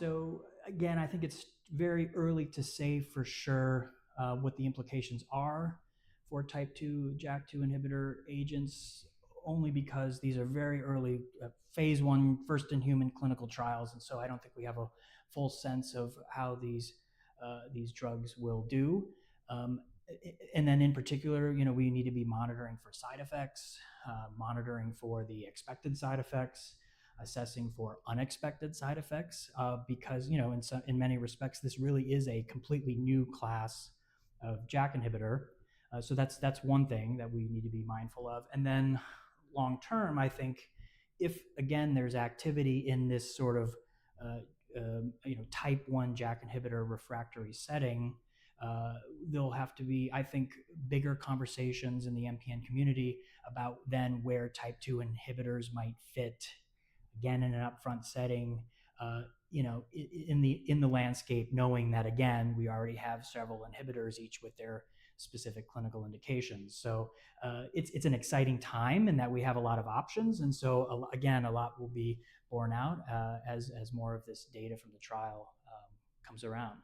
So again, I think it's very early to say for sure what the implications are for type 2 JAK2 inhibitor agents, only because these are very early phase 1, first in human clinical trials. And so I don't think we have a full sense of how these drugs will do. And then in particular, we need to be monitoring for side effects, monitoring for the expected side effects, assessing for unexpected side effects, because in many respects this really is a completely new class of JAK inhibitor. So that's one thing that we need to be mindful of. And then long term, I think if again there's activity in this sort of type 1 JAK inhibitor refractory setting, there'll have to be, I think, bigger conversations in the MPN community about then where type 2 inhibitors might fit, again, in an upfront setting, in the landscape, knowing that, again, we already have several inhibitors, each with their specific clinical indications. So it's an exciting time in that we have a lot of options. And so, again, a lot will be borne out as more of this data from the trial comes around.